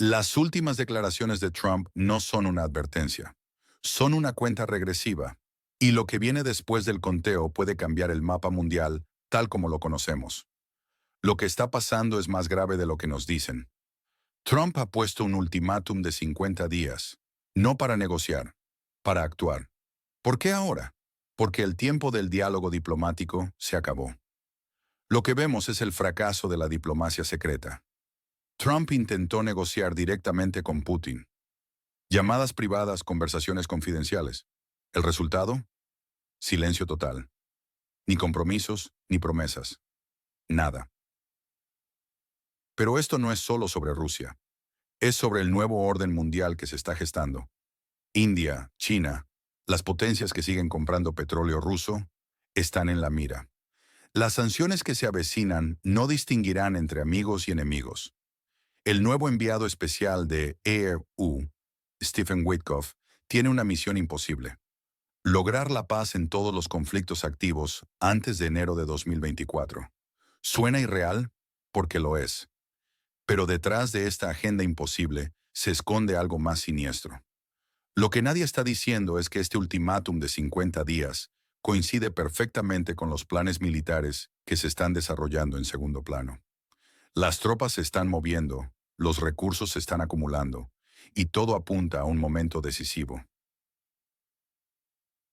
Las últimas declaraciones de Trump no son una advertencia, son una cuenta regresiva, y lo que viene después del conteo puede cambiar el mapa mundial tal como lo conocemos. Lo que está pasando es más grave de lo que nos dicen. Trump ha puesto un ultimátum de 50 días, no para negociar, para actuar. ¿Por qué ahora? Porque el tiempo del diálogo diplomático se acabó. Lo que vemos es el fracaso de la diplomacia secreta. Trump intentó negociar directamente con Putin. Llamadas privadas, conversaciones confidenciales. ¿El resultado? Silencio total. Ni compromisos, ni promesas. Nada. Pero esto no es solo sobre Rusia. Es sobre el nuevo orden mundial que se está gestando. India, China, las potencias que siguen comprando petróleo ruso, están en la mira. Las sanciones que se avecinan no distinguirán entre amigos y enemigos. El nuevo enviado especial de EU, Stephen Witkoff, tiene una misión imposible: lograr la paz en todos los conflictos activos antes de enero de 2024. Suena irreal porque lo es, pero detrás de esta agenda imposible se esconde algo más siniestro. Lo que nadie está diciendo es que este ultimátum de 50 días coincide perfectamente con los planes militares que se están desarrollando en segundo plano. Las tropas se están moviendo, los recursos se están acumulando, y todo apunta a un momento decisivo.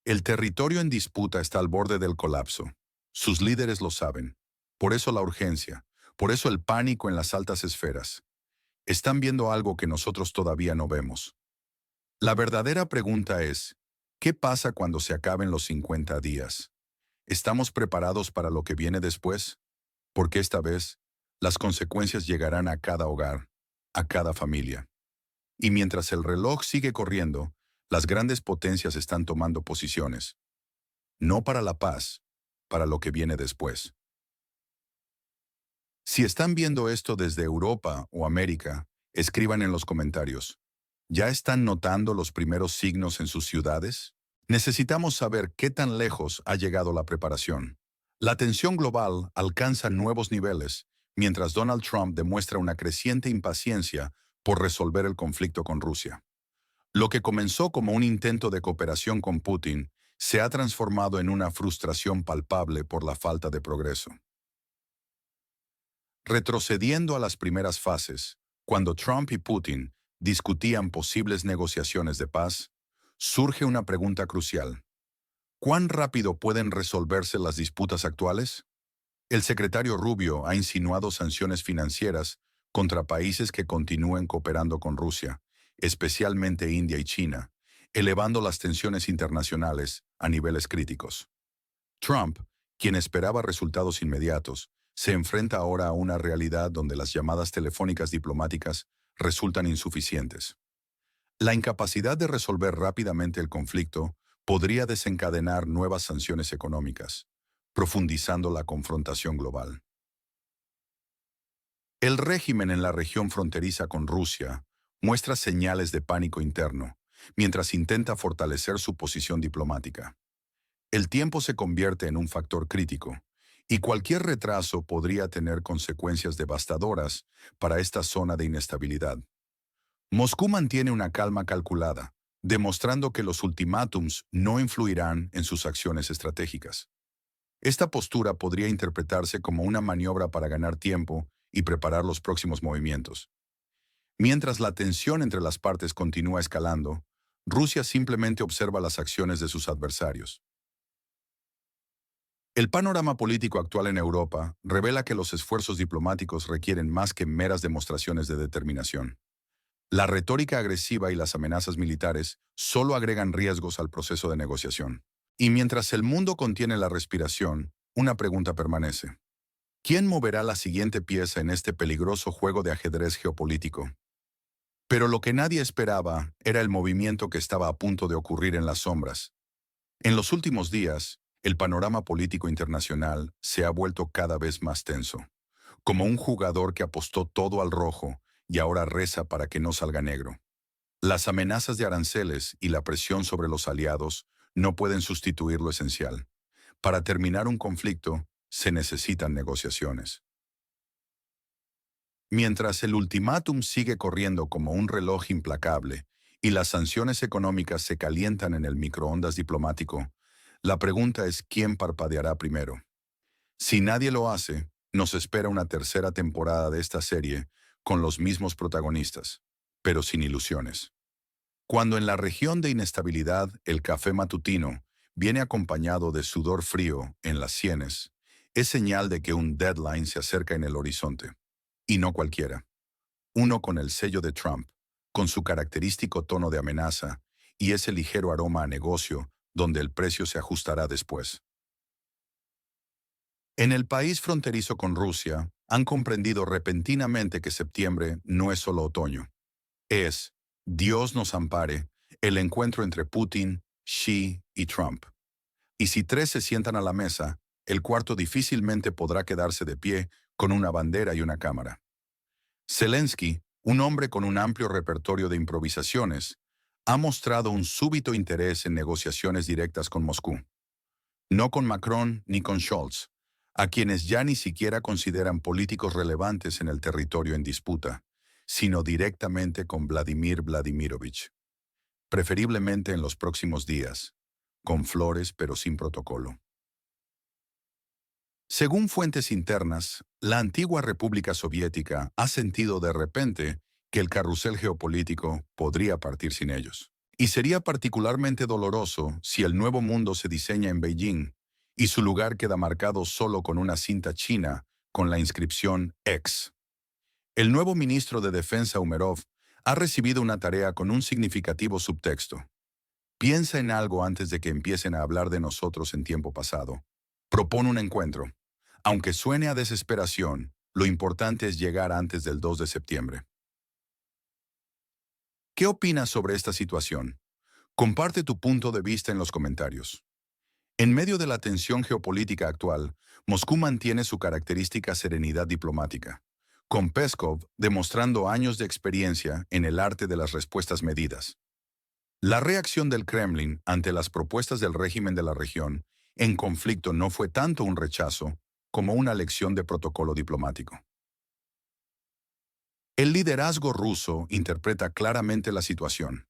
El territorio en disputa está al borde del colapso. Sus líderes lo saben. Por eso la urgencia, por eso el pánico en las altas esferas. Están viendo algo que nosotros todavía no vemos. La verdadera pregunta es, ¿qué pasa cuando se acaben los 50 días? ¿Estamos preparados para lo que viene después? Porque esta vez, las consecuencias llegarán a cada hogar, a cada familia. Y mientras el reloj sigue corriendo, las grandes potencias están tomando posiciones. No para la paz, para lo que viene después. Si están viendo esto desde Europa o América, escriban en los comentarios. ¿Ya están notando los primeros signos en sus ciudades? Necesitamos saber qué tan lejos ha llegado la preparación. La tensión global alcanza nuevos niveles, mientras Donald Trump demuestra una creciente impaciencia por resolver el conflicto con Rusia. Lo que comenzó como un intento de cooperación con Putin se ha transformado en una frustración palpable por la falta de progreso. Retrocediendo a las primeras fases, cuando Trump y Putin discutían posibles negociaciones de paz, surge una pregunta crucial. ¿Cuán rápido pueden resolverse las disputas actuales? El secretario Rubio ha insinuado sanciones financieras contra países que continúen cooperando con Rusia, especialmente India y China, elevando las tensiones internacionales a niveles críticos. Trump, quien esperaba resultados inmediatos, se enfrenta ahora a una realidad donde las llamadas telefónicas diplomáticas resultan insuficientes. La incapacidad de resolver rápidamente el conflicto podría desencadenar nuevas sanciones económicas, profundizando la confrontación global. El régimen en la región fronteriza con Rusia muestra señales de pánico interno, mientras intenta fortalecer su posición diplomática. El tiempo se convierte en un factor crítico, y cualquier retraso podría tener consecuencias devastadoras para esta zona de inestabilidad. Moscú mantiene una calma calculada, demostrando que los ultimátums no influirán en sus acciones estratégicas. Esta postura podría interpretarse como una maniobra para ganar tiempo y preparar los próximos movimientos. Mientras la tensión entre las partes continúa escalando, Rusia simplemente observa las acciones de sus adversarios. El panorama político actual en Europa revela que los esfuerzos diplomáticos requieren más que meras demostraciones de determinación. La retórica agresiva y las amenazas militares solo agregan riesgos al proceso de negociación. Y mientras el mundo contiene la respiración, una pregunta permanece. ¿Quién moverá la siguiente pieza en este peligroso juego de ajedrez geopolítico? Pero lo que nadie esperaba era el movimiento que estaba a punto de ocurrir en las sombras. En los últimos días, el panorama político internacional se ha vuelto cada vez más tenso, como un jugador que apostó todo al rojo y ahora reza para que no salga negro. Las amenazas de aranceles y la presión sobre los aliados no pueden sustituir lo esencial. Para terminar un conflicto, se necesitan negociaciones. Mientras el ultimátum sigue corriendo como un reloj implacable y las sanciones económicas se calientan en el microondas diplomático, la pregunta es quién parpadeará primero. Si nadie lo hace, nos espera una tercera temporada de esta serie con los mismos protagonistas, pero sin ilusiones. Cuando en la región de inestabilidad el café matutino viene acompañado de sudor frío en las sienes, es señal de que un deadline se acerca en el horizonte. Y no cualquiera. Uno con el sello de Trump, con su característico tono de amenaza y ese ligero aroma a negocio donde el precio se ajustará después. En el país fronterizo con Rusia, han comprendido repentinamente que septiembre no es solo otoño. Es, Dios nos ampare, el encuentro entre Putin, Xi y Trump. Y si tres se sientan a la mesa, el cuarto difícilmente podrá quedarse de pie con una bandera y una cámara. Zelensky, un hombre con un amplio repertorio de improvisaciones, ha mostrado un súbito interés en negociaciones directas con Moscú. No con Macron ni con Scholz, a quienes ya ni siquiera consideran políticos relevantes en el territorio en disputa, sino directamente con Vladimir Vladimirovich, preferiblemente en los próximos días, con flores pero sin protocolo. Según fuentes internas, la antigua República Soviética ha sentido de repente que el carrusel geopolítico podría partir sin ellos. Y sería particularmente doloroso si el nuevo mundo se diseña en Beijing y su lugar queda marcado solo con una cinta china con la inscripción X. El nuevo ministro de Defensa Umerov ha recibido una tarea con un significativo subtexto. Piensa en algo antes de que empiecen a hablar de nosotros en tiempo pasado. Propone un encuentro. Aunque suene a desesperación, lo importante es llegar antes del 2 de septiembre. ¿Qué opinas sobre esta situación? Comparte tu punto de vista en los comentarios. En medio de la tensión geopolítica actual, Moscú mantiene su característica serenidad diplomática, con Peskov demostrando años de experiencia en el arte de las respuestas medidas. La reacción del Kremlin ante las propuestas del régimen de la región en conflicto no fue tanto un rechazo como una lección de protocolo diplomático. El liderazgo ruso interpreta claramente la situación.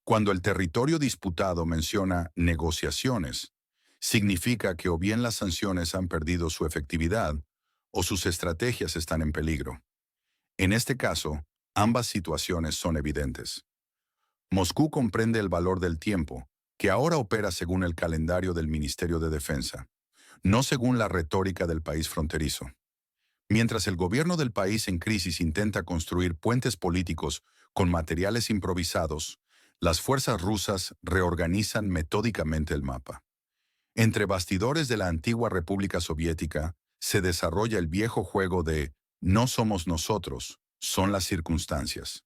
Cuando el territorio disputado menciona negociaciones, significa que o bien las sanciones han perdido su efectividad o sus estrategias están en peligro. En este caso, ambas situaciones son evidentes. Moscú comprende el valor del tiempo, que ahora opera según el calendario del Ministerio de Defensa, no según la retórica del país fronterizo. Mientras el gobierno del país en crisis intenta construir puentes políticos con materiales improvisados, las fuerzas rusas reorganizan metódicamente el mapa. Entre bastidores de la antigua República Soviética se desarrolla el viejo juego de no somos nosotros, son las circunstancias.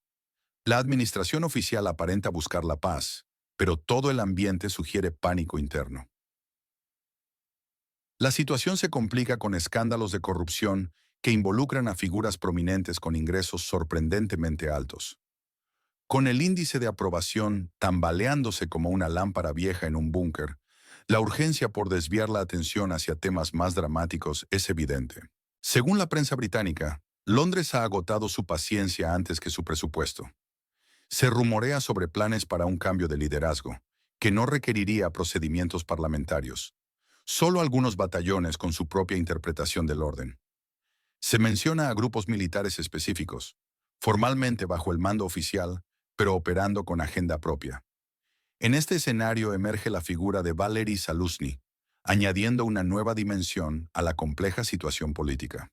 La administración oficial aparenta buscar la paz, pero todo el ambiente sugiere pánico interno. La situación se complica con escándalos de corrupción que involucran a figuras prominentes con ingresos sorprendentemente altos. Con el índice de aprobación tambaleándose como una lámpara vieja en un búnker, la urgencia por desviar la atención hacia temas más dramáticos es evidente. Según la prensa británica, Londres ha agotado su paciencia antes que su presupuesto. Se rumorea sobre planes para un cambio de liderazgo, que no requeriría procedimientos parlamentarios, solo algunos batallones con su propia interpretación del orden. Se menciona a grupos militares específicos, formalmente bajo el mando oficial, pero operando con agenda propia. En este escenario emerge la figura de Valery Zaluzhny, añadiendo una nueva dimensión a la compleja situación política.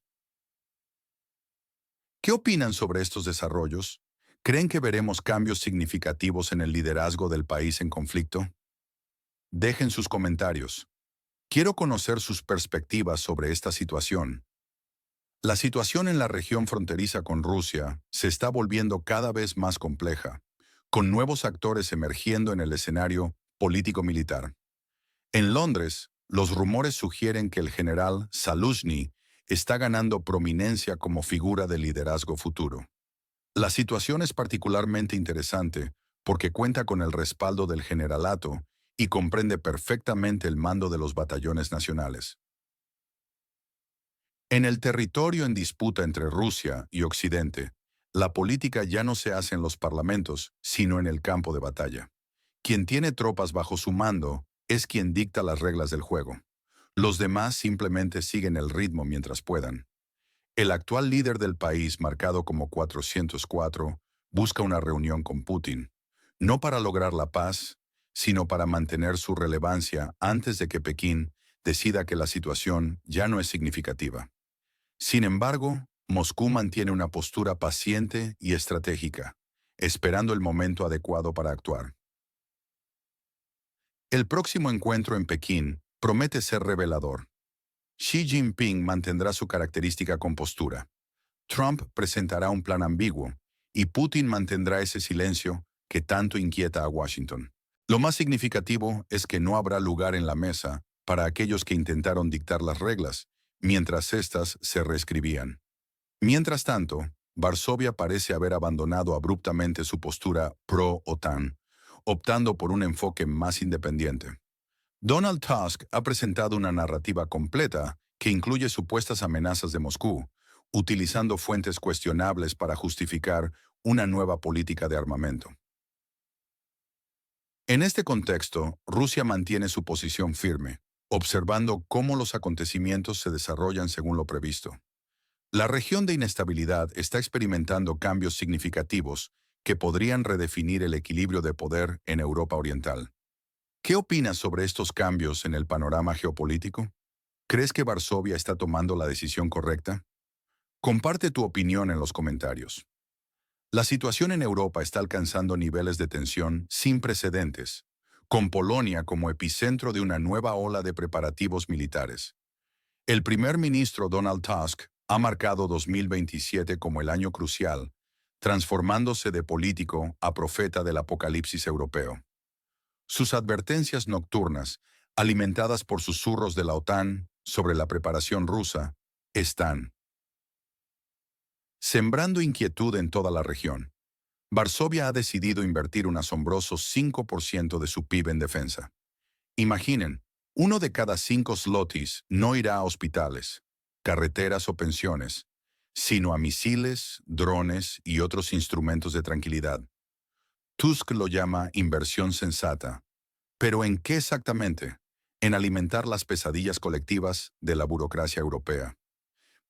¿Qué opinan sobre estos desarrollos? ¿Creen que veremos cambios significativos en el liderazgo del país en conflicto? Dejen sus comentarios. Quiero conocer sus perspectivas sobre esta situación. La situación en la región fronteriza con Rusia se está volviendo cada vez más compleja, con nuevos actores emergiendo en el escenario político-militar. En Londres, los rumores sugieren que el general Zaluzhny está ganando prominencia como figura de liderazgo futuro. La situación es particularmente interesante porque cuenta con el respaldo del generalato y comprende perfectamente el mando de los batallones nacionales. En el territorio en disputa entre Rusia y Occidente, la política ya no se hace en los parlamentos, sino en el campo de batalla. Quien tiene tropas bajo su mando es quien dicta las reglas del juego. Los demás simplemente siguen el ritmo mientras puedan. El actual líder del país, marcado como 404, busca una reunión con Putin, no para lograr la paz, sino para mantener su relevancia antes de que Pekín decida que la situación ya no es significativa. Sin embargo, Moscú mantiene una postura paciente y estratégica, esperando el momento adecuado para actuar. El próximo encuentro en Pekín promete ser revelador. Xi Jinping mantendrá su característica compostura. Trump presentará un plan ambiguo y Putin mantendrá ese silencio que tanto inquieta a Washington. Lo más significativo es que no habrá lugar en la mesa para aquellos que intentaron dictar las reglas, mientras éstas se reescribían. Mientras tanto, Varsovia parece haber abandonado abruptamente su postura pro-OTAN, optando por un enfoque más independiente. Donald Tusk ha presentado una narrativa completa que incluye supuestas amenazas de Moscú, utilizando fuentes cuestionables para justificar una nueva política de armamento. En este contexto, Rusia mantiene su posición firme, observando cómo los acontecimientos se desarrollan según lo previsto. La región de inestabilidad está experimentando cambios significativos que podrían redefinir el equilibrio de poder en Europa Oriental. ¿Qué opinas sobre estos cambios en el panorama geopolítico? ¿Crees que Varsovia está tomando la decisión correcta? Comparte tu opinión en los comentarios. La situación en Europa está alcanzando niveles de tensión sin precedentes, con Polonia como epicentro de una nueva ola de preparativos militares. El primer ministro Donald Tusk ha marcado 2027 como el año crucial, transformándose de político a profeta del apocalipsis europeo. Sus advertencias nocturnas, alimentadas por susurros de la OTAN sobre la preparación rusa, están sembrando inquietud en toda la región. Varsovia ha decidido invertir un asombroso 5% de su PIB en defensa. Imaginen, 1 de cada 5 zlotys no irá a hospitales, carreteras o pensiones, sino a misiles, drones y otros instrumentos de tranquilidad. Tusk lo llama inversión sensata. ¿Pero en qué exactamente? En alimentar las pesadillas colectivas de la burocracia europea.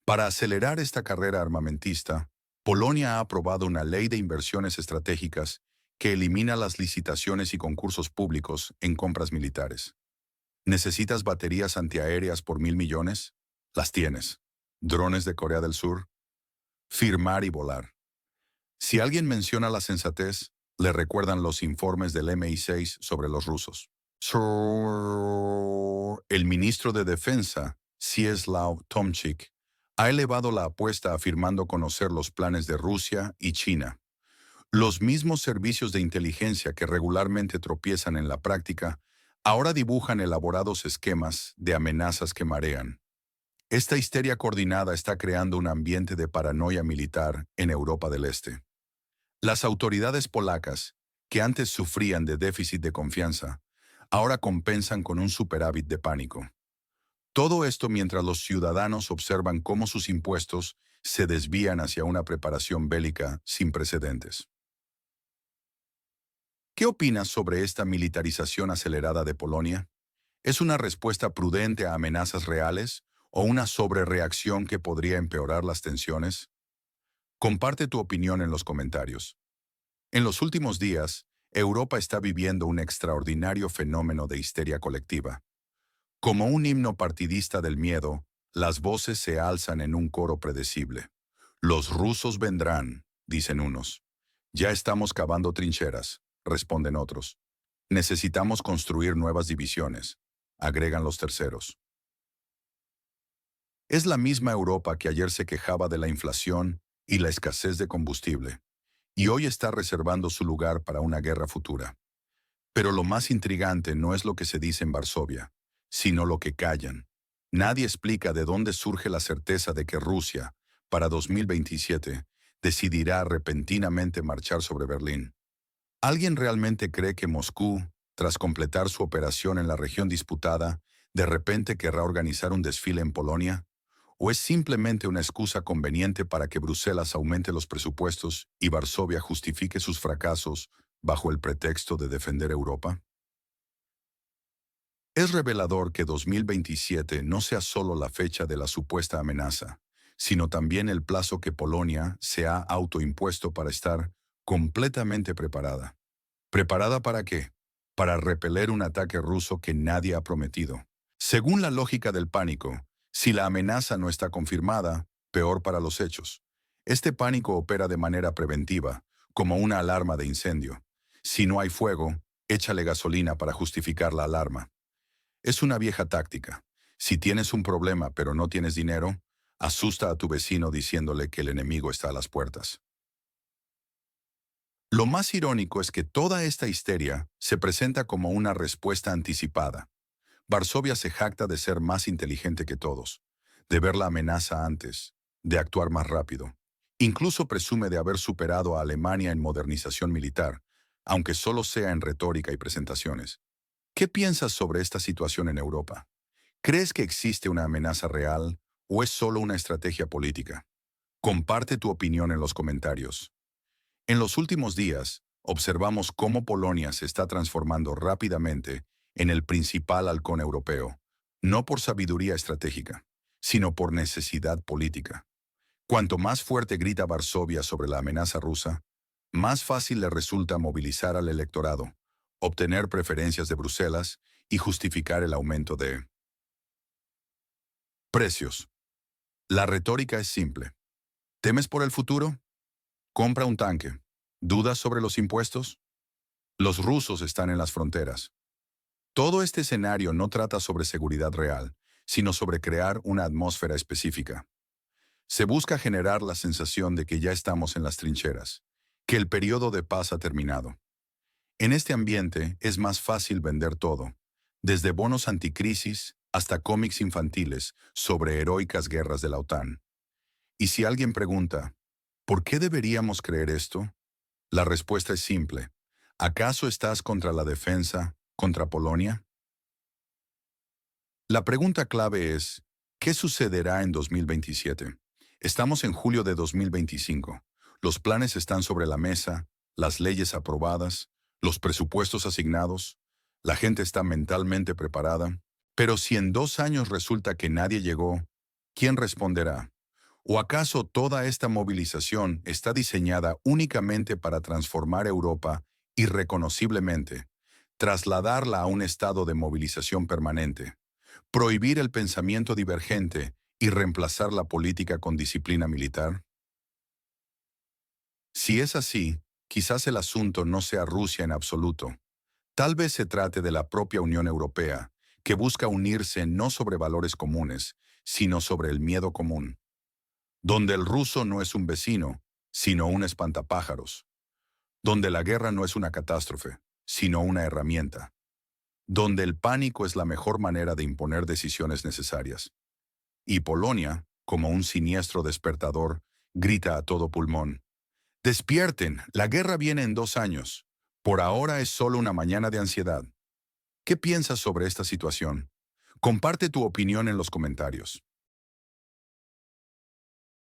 Para acelerar esta carrera armamentista, Polonia ha aprobado una ley de inversiones estratégicas que elimina las licitaciones y concursos públicos en compras militares. ¿Necesitas baterías antiaéreas por 1.000 millones? Las tienes. ¿Drones de Corea del Sur? Firmar y volar. Si alguien menciona la sensatez, le recuerdan los informes del MI6 sobre los rusos. El ministro de Defensa, Cieslaw Tomczyk, ha elevado la apuesta afirmando conocer los planes de Rusia y China. Los mismos servicios de inteligencia que regularmente tropiezan en la práctica, ahora dibujan elaborados esquemas de amenazas que marean. Esta histeria coordinada está creando un ambiente de paranoia militar en Europa del Este. Las autoridades polacas, que antes sufrían de déficit de confianza, ahora compensan con un superávit de pánico. Todo esto mientras los ciudadanos observan cómo sus impuestos se desvían hacia una preparación bélica sin precedentes. ¿Qué opinas sobre esta militarización acelerada de Polonia? ¿Es una respuesta prudente a amenazas reales o una sobrereacción que podría empeorar las tensiones? Comparte tu opinión en los comentarios. En los últimos días, Europa está viviendo un extraordinario fenómeno de histeria colectiva. Como un himno partidista del miedo, las voces se alzan en un coro predecible. Los rusos vendrán, dicen unos. Ya estamos cavando trincheras, responden otros. Necesitamos construir nuevas divisiones, agregan los terceros. Es la misma Europa que ayer se quejaba de la inflación y la escasez de combustible, y hoy está reservando su lugar para una guerra futura. Pero lo más intrigante no es lo que se dice en Varsovia, sino lo que callan. Nadie explica de dónde surge la certeza de que Rusia, para 2027, decidirá repentinamente marchar sobre Berlín. ¿Alguien realmente cree que Moscú, tras completar su operación en la región disputada, de repente querrá organizar un desfile en Polonia? ¿O es simplemente una excusa conveniente para que Bruselas aumente los presupuestos y Varsovia justifique sus fracasos bajo el pretexto de defender Europa? Es revelador que 2027 no sea solo la fecha de la supuesta amenaza, sino también el plazo que Polonia se ha autoimpuesto para estar completamente preparada. ¿Preparada para qué? Para repeler un ataque ruso que nadie ha prometido. Según la lógica del pánico, si la amenaza no está confirmada, peor para los hechos. Este pánico opera de manera preventiva, como una alarma de incendio. Si no hay fuego, échale gasolina para justificar la alarma. Es una vieja táctica. Si tienes un problema pero no tienes dinero, asusta a tu vecino diciéndole que el enemigo está a las puertas. Lo más irónico es que toda esta histeria se presenta como una respuesta anticipada. Varsovia se jacta de ser más inteligente que todos, de ver la amenaza antes, de actuar más rápido. Incluso presume de haber superado a Alemania en modernización militar, aunque solo sea en retórica y presentaciones. ¿Qué piensas sobre esta situación en Europa? ¿Crees que existe una amenaza real o es solo una estrategia política? Comparte tu opinión en los comentarios. En los últimos días, observamos cómo Polonia se está transformando rápidamente en el principal halcón europeo, no por sabiduría estratégica, sino por necesidad política. Cuanto más fuerte grita Varsovia sobre la amenaza rusa, más fácil le resulta movilizar al electorado, obtener preferencias de Bruselas y justificar el aumento de precios. La retórica es simple. ¿Temes por el futuro? Compra un tanque. ¿Dudas sobre los impuestos? Los rusos están en las fronteras. Todo este escenario no trata sobre seguridad real, sino sobre crear una atmósfera específica. Se busca generar la sensación de que ya estamos en las trincheras, que el periodo de paz ha terminado. En este ambiente es más fácil vender todo, desde bonos anticrisis hasta cómics infantiles sobre heroicas guerras de la OTAN. Y si alguien pregunta, ¿por qué deberíamos creer esto? La respuesta es simple. ¿Acaso estás contra la defensa, contra Polonia? La pregunta clave es, ¿qué sucederá en 2027? Estamos en julio de 2025. Los planes están sobre la mesa, las leyes aprobadas, los presupuestos asignados, la gente está mentalmente preparada. Pero si en 2 años resulta que nadie llegó, ¿quién responderá? ¿O acaso toda esta movilización está diseñada únicamente para transformar Europa irreconociblemente, trasladarla a un estado de movilización permanente, prohibir el pensamiento divergente y reemplazar la política con disciplina militar? Si es así, quizás el asunto no sea Rusia en absoluto. Tal vez se trate de la propia Unión Europea, que busca unirse no sobre valores comunes, sino sobre el miedo común, donde el ruso no es un vecino, sino un espantapájaros, donde la guerra no es una catástrofe, sino una herramienta, donde el pánico es la mejor manera de imponer decisiones necesarias. Y Polonia, como un siniestro despertador, grita a todo pulmón: «Despierten, la guerra viene en 2 años. Por ahora es solo una mañana de ansiedad». ¿Qué piensas sobre esta situación? Comparte tu opinión en los comentarios.